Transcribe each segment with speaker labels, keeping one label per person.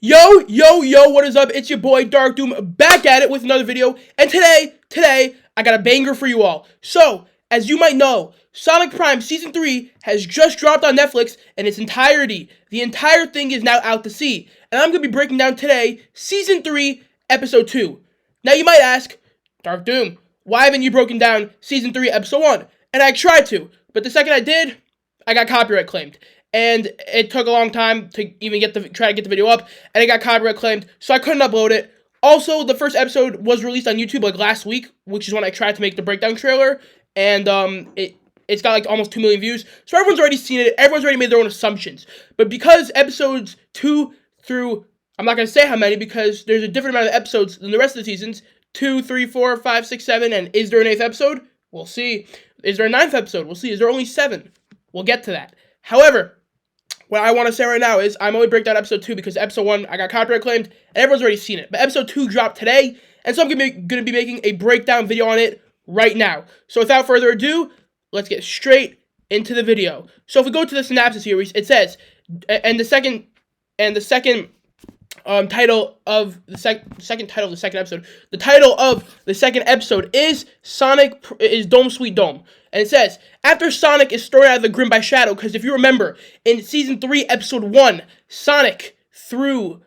Speaker 1: Yo, what is up? It's your boy Dark Doom back at it with another video. And today, I got a banger for you all. So, as you might know, Sonic Prime Season 3 has just dropped on Netflix in its entirety. The entire thing is now out to sea. And I'm going to be breaking down today Season 3, Episode 2. Now you might ask, Dark Doom, why haven't you broken down Season 3, Episode 1? And I tried to, but the second I did, I got copyright claimed. And it took a long time to even try to get the video up, and it got copyright claimed, so I couldn't upload it. Also, the first episode was released on YouTube like last week, which is when I tried to make the breakdown trailer, and it's got like almost 2 million views, so everyone's already seen it, everyone's already made their own assumptions. But because episodes 2 through, I'm not going to say how many, because there's a different amount of episodes than the rest of the seasons, 2, 3, 4, 5, 6, 7, and is there an 8th episode? We'll see. Is there a 9th episode? We'll see. Is there only 7? We'll get to that. However, what I want to say right now is I'm only breaking down episode 2 because episode 1 I got copyright claimed and everyone's already seen it. But episode 2 dropped today, and so I'm gonna be making a breakdown video on it right now. So without further ado, let's get straight into the video. So if we go to the synopsis here, it says, and the second title of the second title of the second episode. The title of the second episode is Dome Sweet Dome. And it says, after Sonic is thrown out of the Grim by Shadow, because if you remember, in Season 3, Episode 1, Sonic threw...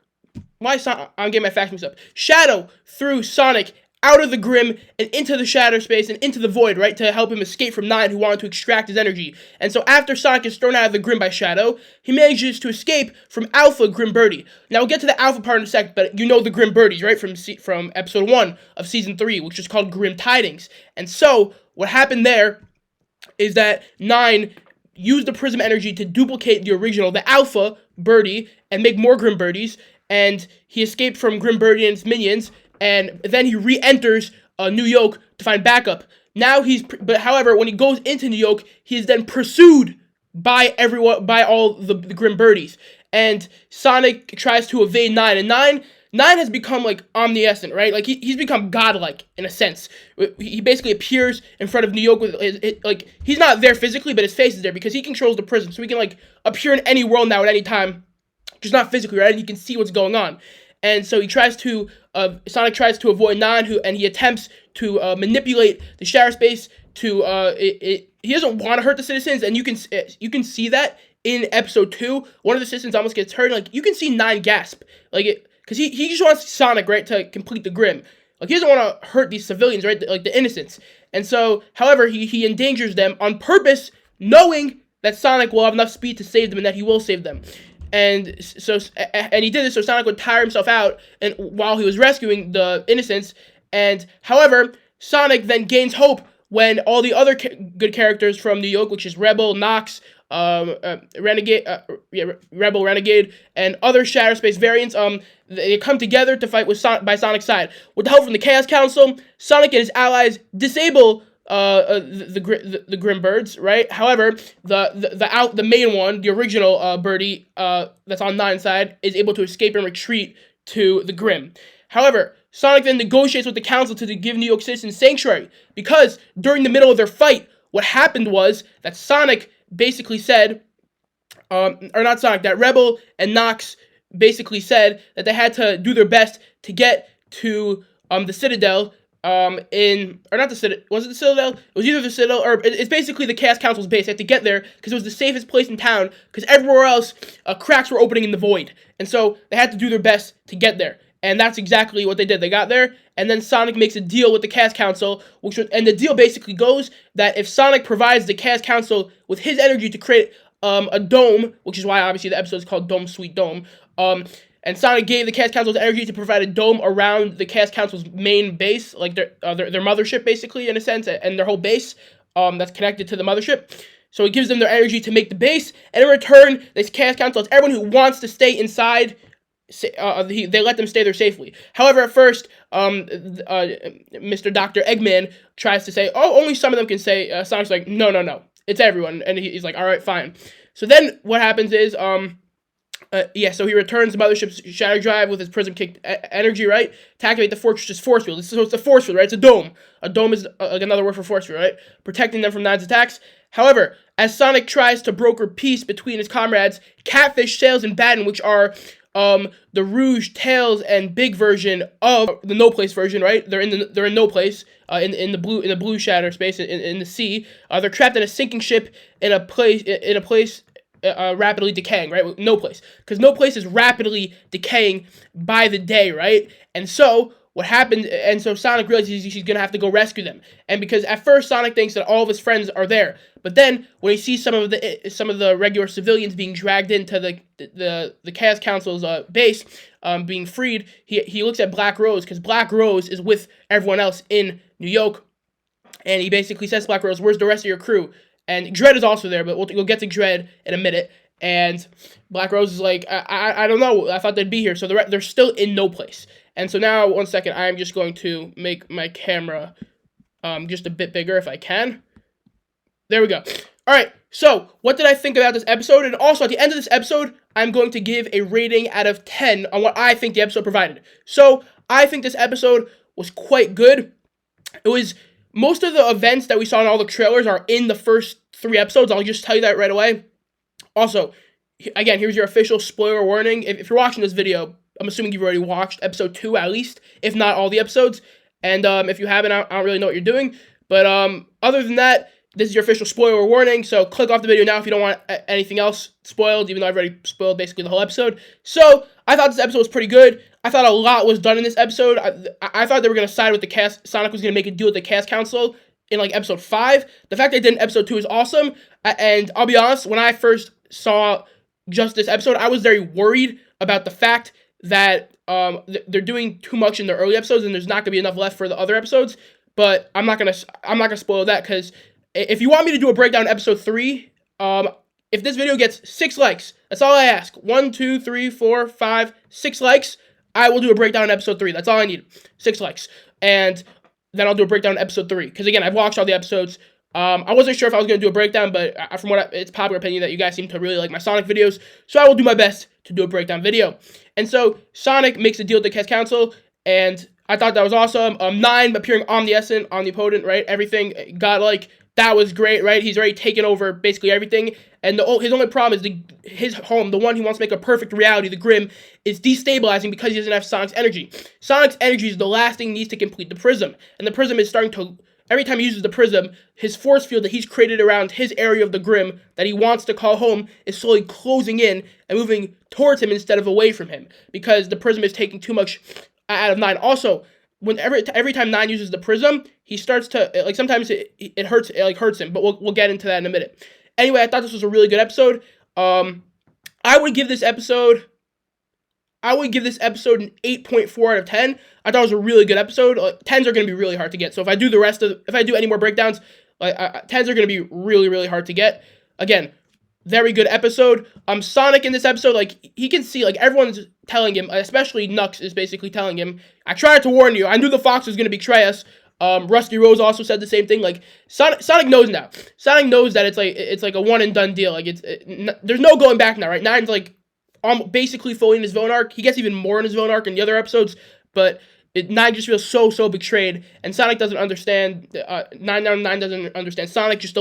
Speaker 1: I'm getting my facts mixed up. Shadow threw Sonic out of the Grim and into the shadow space and into the void, right, to help him escape from Nine, who wanted to extract his energy. And so after Sonic is thrown out of the Grim by Shadow, he manages to escape from Alpha Grim Birdie. Now, we'll get to the Alpha part in a sec, but you know the Grim Birdies, right, from Episode 1 of Season 3, which is called Grim Tidings. And so, what happened there is that Nine used the Prism energy to duplicate the original, the Alpha Birdie, and make more Grim Birdies, and he escaped from Grim Birdie and its minions, and then he re-enters New York to find backup. Now however, when he goes into New York, he is then pursued by all the Grim Birdies, and Sonic tries to evade Nine, and Nine has become, like, omniscient, right? Like, he's become godlike, in a sense. He basically appears in front of New York with, like, he's not there physically, but his face is there, because he controls the prism, so he can, like, appear in any world now at any time, just not physically, right? And he can see what's going on. And so Sonic tries to avoid Nine, and he attempts to manipulate the shadow space to, he doesn't want to hurt the citizens, and you can see that in Episode 2. One of the citizens almost gets hurt, and, like, you can see Nine gasp, like, because he just wants Sonic, right, to complete the Grim. Like, he doesn't want to hurt these civilians, right, like the innocents. And so, however, he endangers them on purpose, knowing that Sonic will have enough speed to save them and that he will save them. And he did this so Sonic would tire himself out and while he was rescuing the innocents. And however, Sonic then gains hope when all the other good characters from New York, which is Rebel, Nox, Renegade, Rebel, Renegade, and other Shadow Space variants, they come together to fight by Sonic's side. With the help from the Chaos Council, Sonic and his allies disable the Grim Birds, right? However, the main one, the original Birdie, that's on Nine's side, is able to escape and retreat to the Grim. However, Sonic then negotiates with the Council to give New York citizens sanctuary, because during the middle of their fight, what happened was that Sonic basically said, that Rebel and Nox basically said that they had to do their best to get to the Citadel, was it the Citadel? It was either the Citadel, or it's basically the Chaos Council's base. They had to get there, because it was the safest place in town, because everywhere else, cracks were opening in the void. And so, they had to do their best to get there. And that's exactly what they did. They got there, and then Sonic makes a deal with the Chaos Council, and the deal basically goes that if Sonic provides the Chaos Council with his energy to create a dome, which is why obviously the episode is called Dome Sweet Dome, and Sonic gave the Chaos Council's energy to provide a dome around the Chaos Council's main base, like their mothership, basically, in a sense, and their whole base that's connected to the mothership. So it gives them their energy to make the base, and in return, this Chaos Council, everyone who wants to stay inside, they let them stay there safely. However, at first, Mr. Dr. Eggman tries to say, oh, only some of them can stay. Sonic's like, no, it's everyone, and he's like, all right, fine. So then what happens is, so he returns the mothership's shadow drive with his prism kick energy, right, to activate the fortress's force field. So it's a force field, right? It's a dome. A dome is another word for force field, right? Protecting them from Nine's attacks. However, as Sonic tries to broker peace between his comrades, Catfish, Sails, and Baton, which are the Rouge, Tails, and Big version of the No Place version, right? They're in No Place, in the blue shadow space in the sea. They're trapped in a sinking ship in a place rapidly decaying, right? No Place, because No Place is rapidly decaying by the day, right? And so what happened? And so Sonic realizes he's gonna have to go rescue them. And because at first Sonic thinks that all of his friends are there, but then when he sees some of the regular civilians being dragged into the Chaos Council's base, being freed, he looks at Black Rose, because Black Rose is with everyone else in New York, and he basically says to Black Rose, "Where's the rest of your crew?" And Dread is also there, but we'll get to Dread in a minute. And Black Rose is like, I don't know, I thought they'd be here. So they're still in No Place. And so now, 1 second, I'm just going to make my camera just a bit bigger if I can. There we go. All right, so what did I think about this episode? And also, at the end of this episode, I'm going to give a rating out of 10 on what I think the episode provided. So I think this episode was quite good. It was, most of the events that we saw in all the trailers are in the first 3 episodes. I'll just tell you that right away. Also, again, here's your official spoiler warning. If you're watching this video, I'm assuming you've already watched episode 2 at least, if not all the episodes. And if you haven't, I don't really know what you're doing. But other than that, this is your official spoiler warning. So click off the video now if you don't want anything else spoiled, even though I've already spoiled basically the whole episode. So I thought this episode was pretty good. I thought a lot was done in this episode. I thought they were going to side with the cast. Sonic was going to make a deal with the Chaos Council in like episode 5. The fact they did in episode 2 is awesome. And I'll be honest, when I first saw just this episode, I was very worried about the fact that they're doing too much in the early episodes and there's not going to be enough left for the other episodes. But I'm not gonna spoil that, because if you want me to do a breakdown in episode 3, if this video gets 6 likes, that's all I ask. 1, 2, 3, 4, 5, 6 likes, I will do a breakdown in episode 3. That's all I need. 6 likes. And then I'll do a breakdown in episode 3. Because again, I've watched all the episodes. I wasn't sure if I was going to do a breakdown, but from it's popular opinion that you guys seem to really like my Sonic videos, so I will do my best to do a breakdown video. And so, Sonic makes a deal with the Chaos Council, and I thought that was awesome. 9 appearing omniscient, omnipotent, right? Everything godlike. That was great, right? He's already taken over basically everything, and his only problem is his home, the one he wants to make a perfect reality, the Grim, is destabilizing because he doesn't have Sonic's energy. Sonic's energy is the last thing he needs to complete the Prism, and the Prism is starting to, every time he uses the Prism, his force field that he's created around his area of the Grim that he wants to call home is slowly closing in and moving towards him instead of away from him, because the Prism is taking too much out of 9. Also, every time 9 uses the Prism, he starts to, like, sometimes it hurts him, but we'll get into that in a minute. Anyway, I thought this was a really good episode. I would give this episode an 8.4 out of 10. I thought it was a really good episode. 10s are going to be really hard to get. So if I do any more breakdowns, 10s are going to be really, really hard to get. Again, very good episode. Sonic in this episode, like, he can see, like, everyone's telling him, especially Nux is basically telling him, I tried to warn you. I knew the Fox was going to betray us. Rusty Rose also said the same thing. Like, Sonic knows now. Sonic knows that it's like a one and done deal. Like, there's no going back now, right? 9's like basically fully in his villain arc. He gets even more in his villain arc in the other episodes, but 9 just feels so betrayed, and Sonic doesn't understand. 9 doesn't understand Sonic. Just the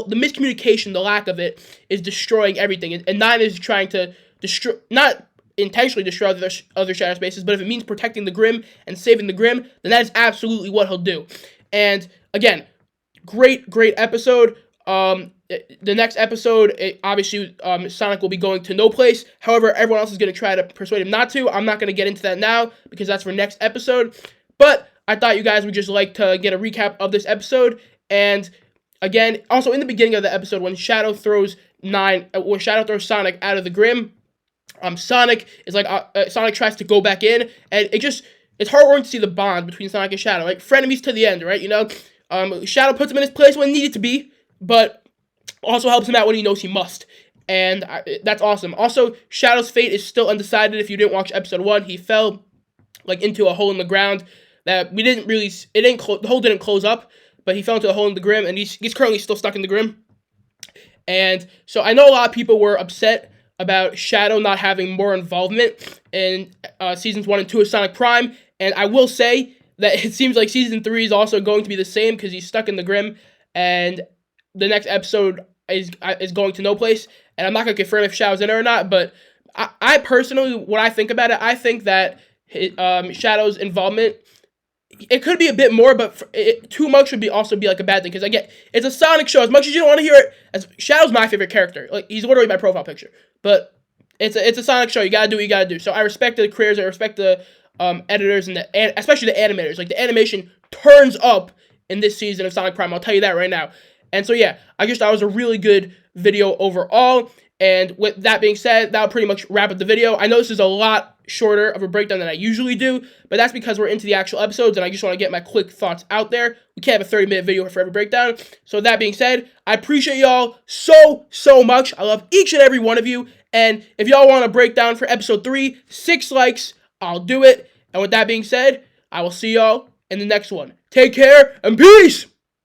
Speaker 1: miscommunication, the lack of it, is destroying everything. And 9 is trying to destroy, not intentionally destroy other Shadow Spaces, but if it means protecting the Grim and saving the Grim, then that is absolutely what he'll do. And again, great episode. The next episode, obviously, Sonic will be going to No Place. However, everyone else is going to try to persuade him not to. I'm not going to get into that now, because that's for next episode. But I thought you guys would just like to get a recap of this episode. And again, also in the beginning of the episode, when Shadow throws Sonic out of the Grim, Sonic is like, Sonic tries to go back in, and it's heartwarming to see the bond between Sonic and Shadow, like frenemies to the end, right? You know, Shadow puts him in his place when he needed to be, but also helps him out when he knows he must, and that's awesome. Also, Shadow's fate is still undecided. If you didn't watch episode 1, he fell like into a hole in the ground that the hole didn't close up, but he fell into a hole in the Grim, and he's currently still stuck in the Grim. And so I know a lot of people were upset about Shadow not having more involvement in seasons 1 and 2 of Sonic Prime, and I will say that it seems like season 3 is also going to be the same, because he's stuck in the Grim, and the next episode is going to No Place, and I'm not going to confirm if Shadow's in it or not, but I personally, when I think about it, I think that Shadow's involvement, it could be a bit more, but too much would also be like a bad thing. Because again, it's a Sonic show. As much as you don't want to hear it, as Shadow's my favorite character. Like, he's literally my profile picture. But it's a Sonic show. You gotta do what you gotta do. So I respect the creators. I respect the editors and especially the animators. Like, the animation turns up in this season of Sonic Prime. I'll tell you that right now. And so yeah, I just thought it was a really good video overall. And with that being said, that'll pretty much wrap up the video. I know this is a lot shorter of a breakdown than I usually do, but that's because we're into the actual episodes, and I just want to get my quick thoughts out there. We can't have a 30-minute video for every breakdown. So with that being said, I appreciate y'all so much. I love each and every one of you. And if y'all want a breakdown for episode 3, 6 likes, I'll do it. And with that being said, I will see y'all in the next one. Take care, and peace!